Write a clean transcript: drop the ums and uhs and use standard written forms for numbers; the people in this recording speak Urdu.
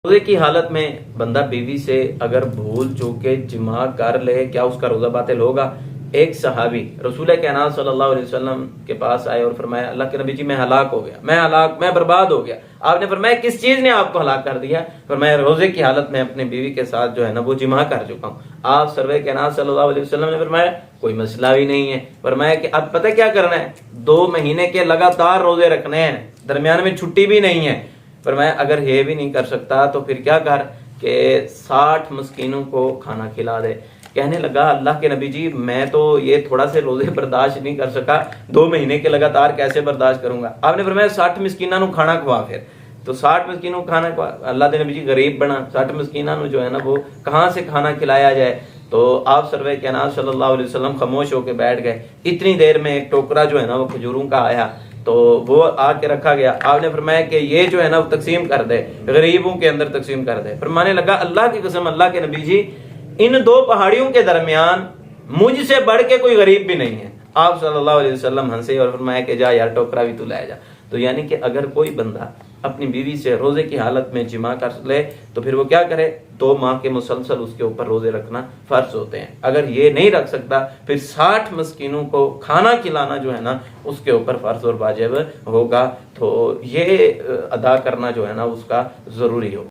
روزے کی حالت میں بندہ بیوی سے اگر بھول چوک کے جماع کر لے کیا اس کا روزہ باطل ہوگا؟ ایک صحابی رسول کائنات صلی اللہ علیہ وسلم کے پاس آئے اور فرمایا اللہ کے نبی جی میں ہلاک ہو گیا، میں برباد ہو گیا۔ آپ نے فرمایا کس چیز نے آپ کو ہلاک کر دیا؟ فرمایا روزے کی حالت میں اپنی بیوی کے ساتھ جو ہے نا وہ جماع کر چکا ہوں۔ آپ سرور کائنات صلی اللہ علیہ وسلم نے فرمایا کوئی مسئلہ بھی نہیں ہے، فرمایا کہ اب پتہ کیا کرنا ہے، 2 مہینے کے لگاتار روزے رکھنے ہیں، درمیان میں چھٹی بھی نہیں ہے۔ فرمایا اگر یہ بھی نہیں کر سکتا تو پھر کیا کر کہ 60 مسکینوں کو کھانا کھلا دے۔ کہنے لگا اللہ کے نبی جی میں تو یہ تھوڑا سے روزے برداشت نہیں کر سکا، 2 مہینے کے لگاتار کیسے برداشت کروں گا؟ آپ نے فرمایا 60 مسکینوں کو کھانا کھوا، پھر تو 60 مسکینوں کو کھانا کھوا۔ اللہ کے نبی جی غریب بنا، 60 مسکینوں جو ہے نا وہ کہاں سے کھانا کھلایا جائے؟ تو آپ سرور کائنات صلی اللہ علیہ وسلم خاموش ہو کے بیٹھ گئے۔ اتنی دیر میں ایک ٹوکرا جو ہے نا وہ کھجوروں کا آیا تو وہ آ کے رکھا گیا۔ آپ نے فرمایا کہ یہ جو ہے نا وہ تقسیم کر دے، غریبوں کے اندر تقسیم کر دے۔ فرمانے لگا اللہ کی قسم اللہ کے نبی جی ان 2 پہاڑیوں کے درمیان مجھ سے بڑھ کے کوئی غریب بھی نہیں ہے۔ آپ صلی اللہ علیہ وسلم ہنسے اور فرمایا کہ جا یار ٹوکرا بھی تو لے جا۔ تو یعنی کہ اگر کوئی بندہ اپنی بیوی سے روزے کی حالت میں جماع کر لے تو پھر وہ کیا کرے، 2 ماہ کے مسلسل اس کے اوپر روزے رکھنا فرض ہوتے ہیں۔ اگر یہ نہیں رکھ سکتا پھر 60 مسکینوں کو کھانا کھلانا جو ہے نا اس کے اوپر فرض اور واجب ہوگا، تو یہ ادا کرنا جو ہے نا اس کا ضروری ہو۔